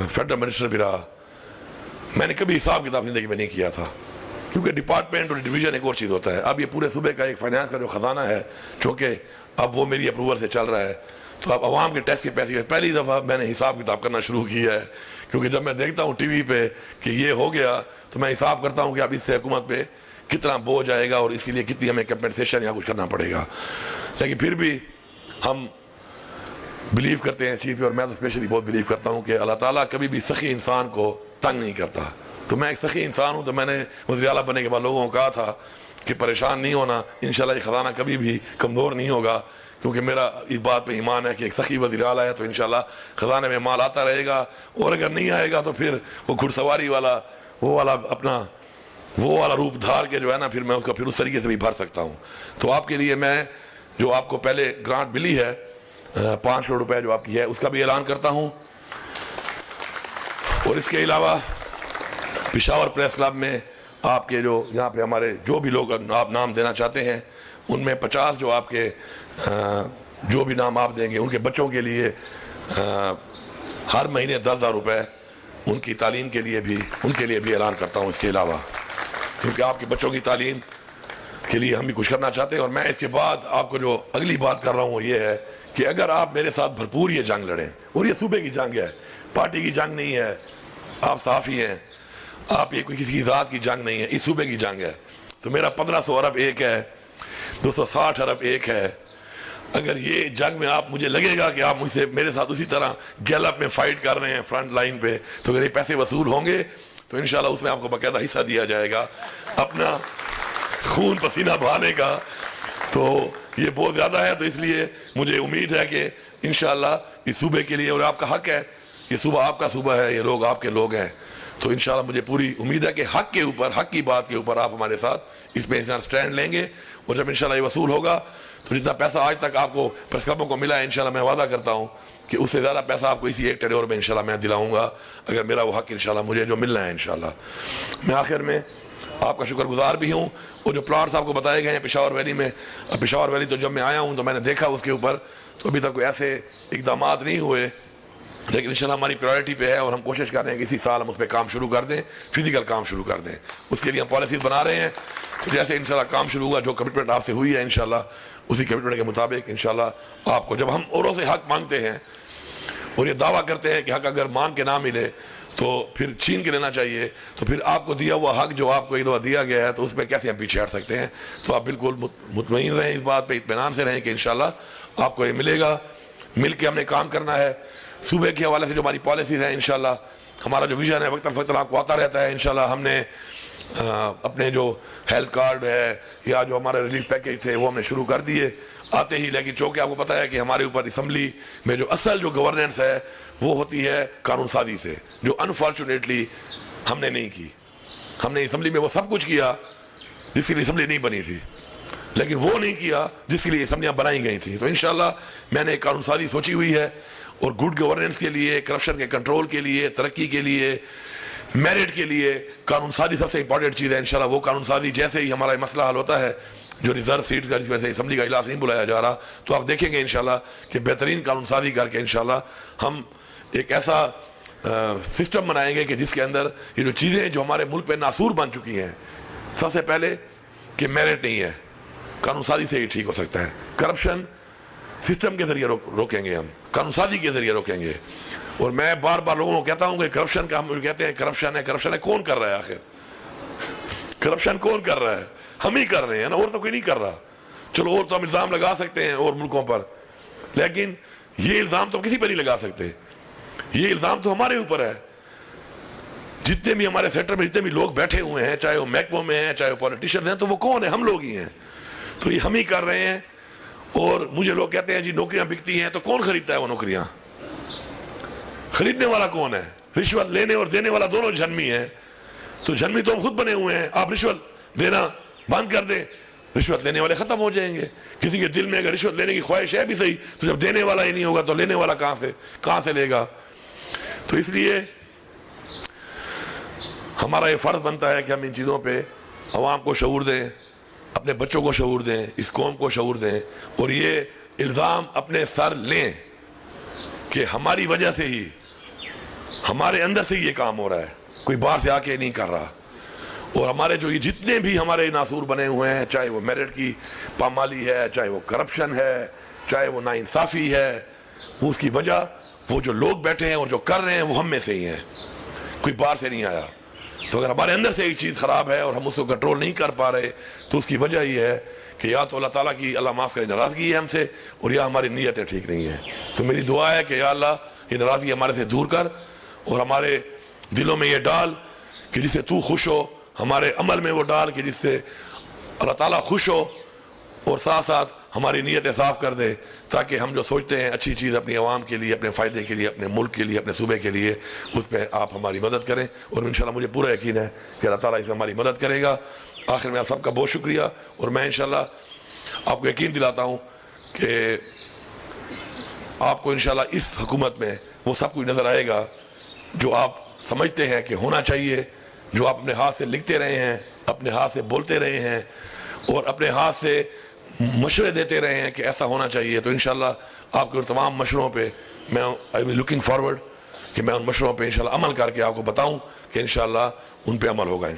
Federal minister بھی رہا، میں نے کبھی حساب کتاب زندگی میں نہیں کیا تھا، کیونکہ ڈپارٹمنٹ اور ڈویژن ایک اور چیز ہوتا ہے. اب یہ پورے صوبے کا ایک فائنانس کا جو خزانہ ہے، چونکہ اب وہ میری اپروول سے چل رہا ہے، تو اب عوام کے ٹیکس کے پیسے پہلی دفعہ میں نے حساب کتاب کرنا شروع کیا ہے. کیونکہ جب میں دیکھتا ہوں ٹی وی پہ کہ یہ ہو گیا تو میں حساب کرتا ہوں کہ اب اس سے حکومت پہ کتنا بوجھ آئے گا اور اسی لیے کتنی ہمیں کمپنسیشن یا کچھ کرنا پڑے گا. لیکن پھر بھی ہم بلیو کرتے ہیں اس چیز پہ، اور میں تو اسپیشلی بہت بلیو کرتا ہوں کہ اللہ تعالیٰ کبھی بھی سخی انسان کو تنگ نہیں کرتا. تو میں ایک سخی انسان ہوں، تو میں نے وزیر اعلیٰ بننے کے بعد لوگوں کو کہا تھا کہ پریشان نہیں ہونا، انشاءاللہ یہ خزانہ کبھی بھی کمزور نہیں ہوگا، کیونکہ میرا اس بات پہ ایمان ہے کہ ایک سخی وزیر اعلیٰ ہے تو انشاءاللہ خزانے میں مال آتا رہے گا، اور اگر نہیں آئے گا تو پھر وہ گھڑ سواری والا وہ والا روپ دھار کے جو ہے نا، پھر میں اس کا پھر اس طریقے سے بھی بھر سکتا ہوں. تو آپ کے لیے میں جو آپ کو پہلے گرانٹ ملی ہے 5 کروڑ روپے جو آپ کی ہے، اس کا بھی اعلان کرتا ہوں. اور اس کے علاوہ پشاور پریس کلب میں آپ کے جو یہاں پہ ہمارے جو بھی لوگ آپ نام دینا چاہتے ہیں، ان میں 50 جو آپ کے جو بھی نام آپ دیں گے، ان کے بچوں کے لیے ہر مہینے 10,000 روپے ان کی تعلیم کے لیے بھی اعلان کرتا ہوں. اس کے علاوہ کیونکہ آپ کے بچوں کی تعلیم کے لیے ہم بھی کچھ کرنا چاہتے ہیں. اور میں اس کے بعد آپ کو جو اگلی بات کر رہا ہوں وہ یہ ہے کہ اگر آپ میرے ساتھ بھرپور یہ جنگ لڑیں، اور یہ صوبے کی جنگ ہے، پارٹی کی جنگ نہیں ہے، آپ صحافی ہیں، آپ یہ کوئی کسی ذات کی جنگ نہیں ہے، اس صوبے کی جنگ ہے. تو میرا 1500 ارب ایک ہے، 260 ارب ایک ہے. اگر یہ جنگ میں آپ مجھے لگے گا کہ آپ مجھ سے میرے ساتھ اسی طرح گیلپ میں فائٹ کر رہے ہیں فرنٹ لائن پہ، تو اگر یہ پیسے وصول ہوں گے تو انشاءاللہ اس میں آپ کو باقاعدہ حصہ دیا جائے گا اپنا خون پسینہ بہانے کا. تو یہ بہت زیادہ ہے، تو اس لیے مجھے امید ہے کہ انشاءاللہ اس صوبے کے لیے، اور آپ کا حق ہے، یہ صوبہ آپ کا صوبہ ہے، یہ لوگ آپ کے لوگ ہیں، تو انشاءاللہ مجھے پوری امید ہے کہ حق کے اوپر، حق کی بات کے اوپر آپ ہمارے ساتھ اس میں سٹینڈ لیں گے. اور جب انشاءاللہ یہ وصول ہوگا تو جتنا پیسہ آج تک آپ کو پریس کلبوں کو ملا ہے، انشاءاللہ میں وعدہ کرتا ہوں کہ اس سے زیادہ پیسہ آپ کو اسی ایک ٹینیور میں انشاءاللہ میں دلاؤں گا، اگر میرا وہ حق انشاءاللہ مجھے جو ملنا ہے انشاءاللہ. میں آخر میں آپ کا شکر گزار بھی ہوں. اور جو پلاٹس آپ کو بتائے گئے ہیں پشاور ویلی میں، پشاور ویلی تو جب میں آیا ہوں تو میں نے دیکھا اس کے اوپر، تو ابھی تک کوئی ایسے اقدامات نہیں ہوئے، لیکن انشاءاللہ ہماری پرائرٹی پہ ہے، اور ہم کوشش کر رہے ہیں کہ اسی سال ہم اس پہ کام شروع کر دیں، فزیکل کام شروع کر دیں. اس کے لیے ہم پالیسیز بنا رہے ہیں. تو جیسے انشاءاللہ کام شروع ہوا، جو کمٹمنٹ آپ سے ہوئی ہے انشاءاللہ اسی کمٹمنٹ کے مطابق انشاءاللہ آپ کو، جب ہم اوروں سے حق مانگتے ہیں اور یہ دعویٰ کرتے ہیں کہ حق اگر مانگ کے نہ ملے تو پھر چھین کے لینا چاہیے، تو پھر آپ کو دیا ہوا حق جو آپ کو ایک دفعہ دیا گیا ہے تو اس میں کیسے ہم پیچھے ہٹ سکتے ہیں. تو آپ بالکل مطمئن رہیں اس بات پہ، اطمینان سے رہیں کہ انشاءاللہ آپ کو یہ ملے گا. مل کے ہم نے کام کرنا ہے. صوبے کے حوالے سے جو ہماری پالیسیز ہیں انشاءاللہ ہمارا جو ویژن ہے وقت فوقت آپ کو آتا رہتا ہے. انشاءاللہ ہم نے اپنے جو ہیلتھ کارڈ ہے یا جو ہمارے ریلیف پیکیج تھے وہ ہم نے شروع کر دیے آتے ہی. لیکن چونکہ آپ کو پتہ ہے کہ ہمارے اوپر اسمبلی میں جو اصل جو گورننس ہے وہ ہوتی ہے قانون سازی سے، جو انفارچونیٹلی ہم نے نہیں کی. ہم نے اسمبلی میں وہ سب کچھ کیا جس کے لیے اسمبلی نہیں بنی تھی، لیکن وہ نہیں کیا جس کے لیے اسمبلیاں بنائی گئی تھیں. تو انشاءاللہ میں نے ایک قانون سازی سوچی ہوئی ہے، اور گڈ گورننس کے لیے، کرپشن کے کنٹرول کے لیے، ترقی کے لیے، میرٹ کے لیے قانون سازی سب سے امپورٹنٹ چیز ہے. انشاءاللہ وہ قانون سازی جیسے ہی ہمارا مسئلہ حل ہوتا ہے، جو ریزرو سیٹ کا جس وجہ سے اسمبلی کا اجلاس نہیں بلایا جا رہا، تو آپ دیکھیں گے انشاءاللہ کہ بہترین قانون سازی کر کے انشاءاللہ ہم ایک ایسا سسٹم بنائیں گے کہ جس کے اندر یہ جو چیزیں جو ہمارے ملک پہ ناسور بن چکی ہیں، سب سے پہلے کہ میرٹ نہیں ہے، قانون سازی سے ہی ٹھیک ہو سکتا ہے. کرپشن سسٹم کے ذریعے روکیں گے، ہم قانون سازی کے ذریعے روکیں گے. اور میں بار بار لوگوں کو کہتا ہوں کہ کرپشن کا ہم کہتے ہیں کرپشن ہے، کون کر رہا ہے آخر؟ کرپشن کون کر رہا ہے؟ ہم ہی کر رہے ہیں نا، اور تو کوئی نہیں کر رہا. چلو اور تو ہم الزام لگا سکتے ہیں اور ملکوں پر، لیکن یہ الزام تو کسی پر نہیں لگا سکتے. یہ الزام تو ہمارے اوپر ہے. جتنے بھی ہمارے سیکٹر میں جتنے بھی لوگ بیٹھے ہوئے ہیں، چاہے وہ محکموں میں ہیں، چاہے وہ پولیٹیشین ہیں، تو وہ کون ہیں؟ ہم لوگ ہی ہیں. تو یہ ہم ہی کر رہے ہیں. اور مجھے لوگ کہتے ہیں جی نوکریاں بکتی ہیں، تو کون خریدتا ہے وہ نوکریاں؟ خریدنے والا کون ہے؟ رشوت لینے اور دینے والا دونوں جھنمی ہیں. تو جھنمی تو ہم خود بنے ہوئے ہیں. آپ رشوت دینا بند کر دیں، رشوت لینے والے ختم ہو جائیں گے. کسی کے دل میں اگر رشوت لینے کی خواہش ہے بھی صحیح، تو جب دینے والا ہی نہیں ہوگا تو لینے والا کہاں سے لے گا؟ تو اس لیے ہمارا یہ فرض بنتا ہے کہ ہم ان چیزوں پہ عوام کو شعور دیں، اپنے بچوں کو شعور دیں، اس قوم کو شعور دیں، اور یہ الزام اپنے سر لیں کہ ہماری وجہ سے ہی ہمارے اندر سے یہ کام ہو رہا ہے, کوئی باہر سے آ کے نہیں کر رہا. اور ہمارے جو یہ جتنے بھی ہمارے ناصور بنے ہوئے ہیں, چاہے وہ میرٹ کی پامالی ہے, چاہے وہ کرپشن ہے, چاہے وہ ناانصافی ہے, اس کی وجہ وہ جو لوگ بیٹھے ہیں اور جو کر رہے ہیں وہ ہم میں سے ہی ہیں, کوئی باہر سے نہیں آیا. تو اگر ہمارے اندر سے ایک چیز خراب ہے اور ہم اس کو کنٹرول نہیں کر پا رہے تو اس کی وجہ یہ ہے کہ یا تو اللہ تعالیٰ کی, اللہ معاف کرے, ناراضگی ہے ہم سے, اور یا ہماری نیتیں ٹھیک نہیں ہیں. تو میری دعا ہے کہ یا اللہ یہ ناراضگی ہمارے سے دور کر اور ہمارے دلوں میں یہ ڈال کہ جس سے تو خوش ہو, ہمارے عمل میں وہ ڈال کہ جس سے اللہ تعالیٰ خوش ہو, اور ساتھ ساتھ ہماری نیتیں صاف کر دے تاکہ ہم جو سوچتے ہیں اچھی چیز اپنی عوام کے لیے, اپنے فائدے کے لیے, اپنے ملک کے لیے, اپنے صوبے کے لیے, اس پہ آپ ہماری مدد کریں. اور انشاءاللہ مجھے پورا یقین ہے کہ اللہ تعالیٰ اس میں ہماری مدد کرے گا. آخر میں آپ سب کا بہت شکریہ, اور میں انشاءاللہ آپ کو یقین دلاتا ہوں کہ آپ کو انشاءاللہ اس حکومت میں وہ سب کچھ نظر آئے گا جو آپ سمجھتے ہیں کہ ہونا چاہیے, جو آپ اپنے ہاتھ سے لکھتے رہے ہیں, اپنے ہاتھ سے بولتے رہے ہیں, اور اپنے ہاتھ سے مشورے دیتے رہے ہیں کہ ایسا ہونا چاہیے. تو انشاءاللہ آپ کے تمام مشوروں پہ میں آئی ایم لوکنگ فارورڈ کہ میں ان مشوروں پہ انشاءاللہ عمل کر کے آپ کو بتاؤں کہ انشاءاللہ ان پہ عمل ہوگا.